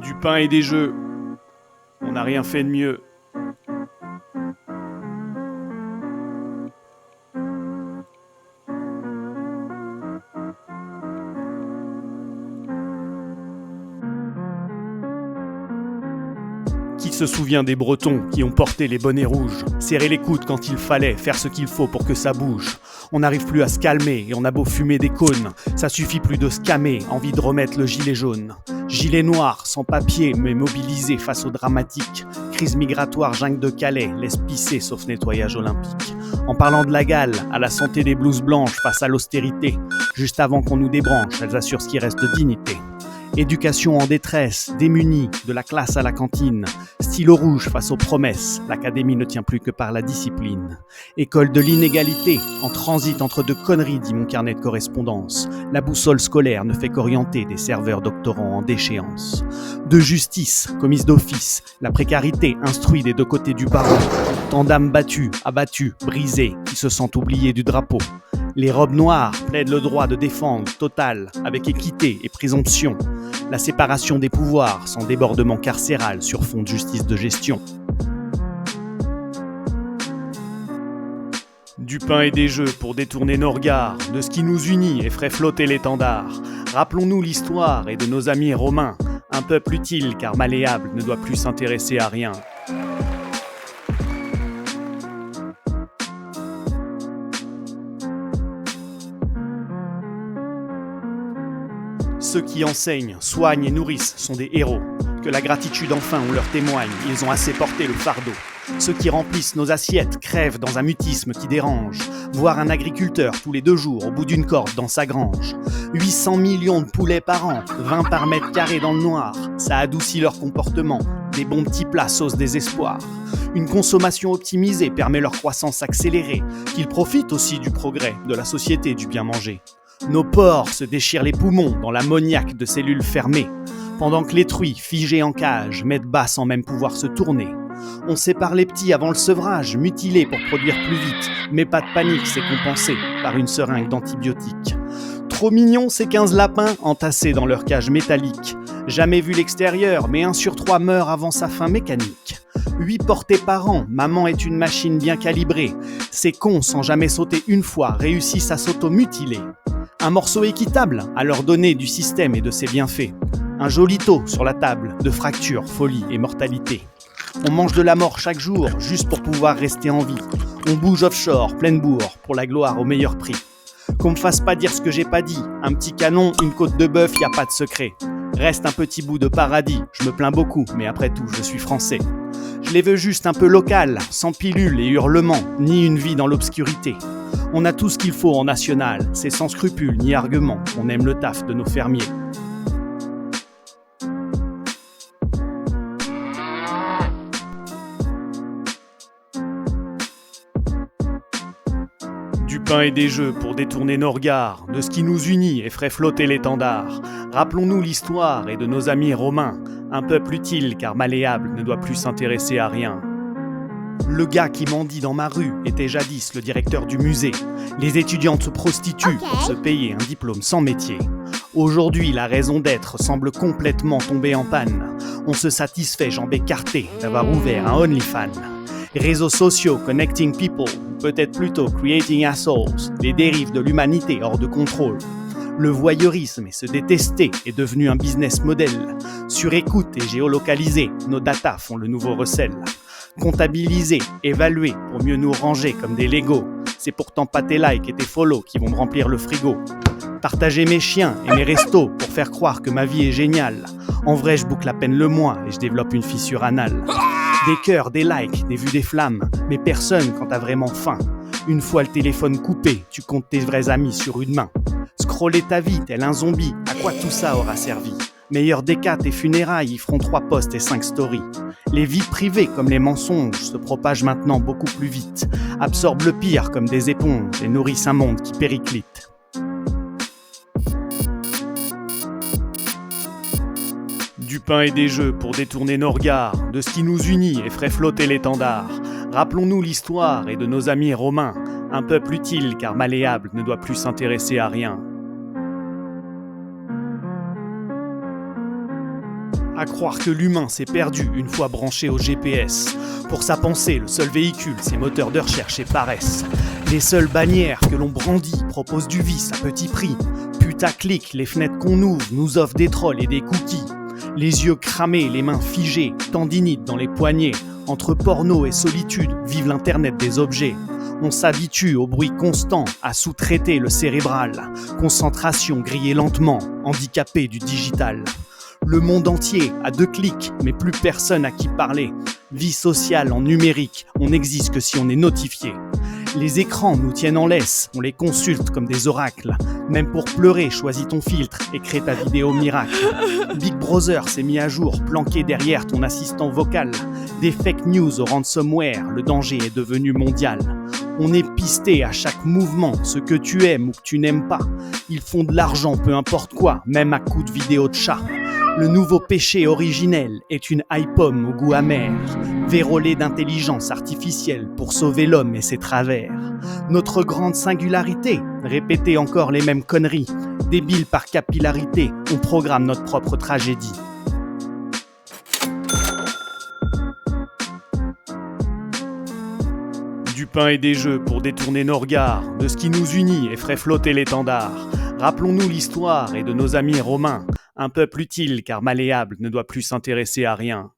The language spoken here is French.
Du pain et des jeux. On n'a rien fait de mieux. Qui se souvient des Bretons qui ont porté les bonnets rouges, serrer les coudes quand il fallait, faire ce qu'il faut pour que ça bouge. On n'arrive plus à se calmer et on a beau fumer des cônes, ça suffit plus de se calmer, envie de remettre le gilet jaune. Gilet noir, sans papier, mais mobilisé face au dramatique. Crise migratoire, jungle de Calais, laisse pisser sauf nettoyage olympique. En parlant de la gale, à la santé des blouses blanches face à l'austérité, juste avant qu'on nous débranche, elles assurent ce qui reste de dignité. Éducation en détresse, démunie, de la classe à la cantine. Stylo rouge face aux promesses, l'académie ne tient plus que par la discipline. École de l'inégalité, en transit entre deux conneries, dit mon carnet de correspondance. La boussole scolaire ne fait qu'orienter des serveurs doctorants en déchéance. De justice, commise d'office, la précarité instruit des deux côtés du barreau. Tant d'âmes battues, abattues, brisées, qui se sentent oubliées du drapeau. Les robes noires plaident le droit de défendre, total, avec équité et présomption. La séparation des pouvoirs sans débordement carcéral sur fond de justice de gestion. Du pain et des jeux pour détourner nos regards, de ce qui nous unit et ferait flotter l'étendard. Rappelons-nous l'histoire et de nos amis romains, un peuple utile car malléable ne doit plus s'intéresser à rien. Ceux qui enseignent, soignent et nourrissent sont des héros. Que la gratitude enfin on leur témoigne, ils ont assez porté le fardeau. Ceux qui remplissent nos assiettes crèvent dans un mutisme qui dérange. Voir un agriculteur tous les 2 jours au bout d'une corde dans sa grange. 800 millions de poulets par an, 20 par mètre carré dans le noir. Ça adoucit leur comportement, des bons petits plats sauce désespoir. Une consommation optimisée permet leur croissance accélérée, qu'ils profitent aussi du progrès, de la société du bien manger. Nos porcs se déchirent les poumons dans l'ammoniaque de cellules fermées, pendant que les truies, figées en cage, mettent bas sans même pouvoir se tourner. On sépare les petits avant le sevrage, mutilés pour produire plus vite, mais pas de panique, c'est compensé par une seringue d'antibiotiques. Trop mignons ces 15 lapins entassés dans leur cage métallique. Jamais vu l'extérieur, mais 1 sur 3 meurt avant sa fin mécanique. 8 portées par an, maman est une machine bien calibrée. Ces cons, sans jamais sauter une fois, réussissent à s'auto-mutiler. Un morceau équitable à leur donner du système et de ses bienfaits. Un joli taux sur la table de fractures, folie et mortalité. On mange de la mort chaque jour, juste pour pouvoir rester en vie. On bouge offshore, pleine bourre, pour la gloire au meilleur prix. Qu'on me fasse pas dire ce que j'ai pas dit. Un petit canon, une côte de bœuf, y a pas de secret. Reste un petit bout de paradis, je me plains beaucoup, mais après tout, je suis français. Je les veux juste un peu local, sans pilules et hurlements, ni une vie dans l'obscurité. On a tout ce qu'il faut en national, c'est sans scrupules ni arguments, on aime le taf de nos fermiers. Du pain et des jeux pour détourner nos regards, de ce qui nous unit et ferait flotter l'étendard. Rappelons-nous l'histoire et de nos amis romains, un peuple utile car malléable ne doit plus s'intéresser à rien. Le gars qui mendie dans ma rue était jadis le directeur du musée. Les étudiantes se prostituent pour se payer un diplôme sans métier. Aujourd'hui, la raison d'être semble complètement tomber en panne. On se satisfait, jambes écartées, d'avoir ouvert un OnlyFans. Réseaux sociaux, connecting people, peut-être plutôt creating assholes, les dérives de l'humanité hors de contrôle. Le voyeurisme et se détester est devenu un business model. Sur écoute et géolocalisé, nos datas font le nouveau recel. Comptabiliser, évaluer pour mieux nous ranger comme des Legos. C'est pourtant pas tes likes et tes follow qui vont me remplir le frigo. Partager mes chiens et mes restos pour faire croire que ma vie est géniale. En vrai, je boucle à peine le mois et je développe une fissure anale. Des cœurs, des likes, des vues, des flammes, mais personne quand t'as vraiment faim. Une fois le téléphone coupé, tu comptes tes vrais amis sur une main. Scroller ta vie tel un zombie, à quoi tout ça aura servi? Meilleur des cas, tes funérailles, ils feront 3 posts et 5 stories. Les vies privées comme les mensonges se propagent maintenant beaucoup plus vite, absorbent le pire comme des éponges et nourrissent un monde qui périclite. Du pain et des jeux pour détourner nos regards, de ce qui nous unit et ferait flotter l'étendard. Rappelons-nous l'histoire et de nos amis romains, un peuple utile car malléable ne doit plus s'intéresser à rien. À croire que l'humain s'est perdu une fois branché au GPS. Pour sa pensée, le seul véhicule, c'est moteur de recherche et paresse. Les seules bannières que l'on brandit proposent du vice à petit prix. Putaclic, les fenêtres qu'on ouvre nous offrent des trolls et des cookies. Les yeux cramés, les mains figées, tendinite dans les poignets. Entre porno et solitude, vive l'internet des objets. On s'habitue au bruit constant, à sous-traiter le cérébral. Concentration grillée lentement, handicapée du digital. Le monde entier a 2 clics, mais plus personne à qui parler. Vie sociale en numérique, on n'existe que si on est notifié. Les écrans nous tiennent en laisse, on les consulte comme des oracles. Même pour pleurer, choisis ton filtre et crée ta vidéo miracle. Big Brother s'est mis à jour, planqué derrière ton assistant vocal. Des fake news au ransomware, le danger est devenu mondial. On est pisté à chaque mouvement, ce que tu aimes ou que tu n'aimes pas. Ils font de l'argent, peu importe quoi, même à coups de vidéos de chat. Le nouveau péché originel est une iPomme au goût amer, vérolée d'intelligence artificielle pour sauver l'homme et ses travers. Notre grande singularité, répéter encore les mêmes conneries, débile par capillarité, on programme notre propre tragédie. Du pain et des jeux pour détourner nos regards de ce qui nous unit et ferait flotter l'étendard. Rappelons-nous l'histoire et de nos amis romains. Un peuple utile car malléable ne doit plus s'intéresser à rien.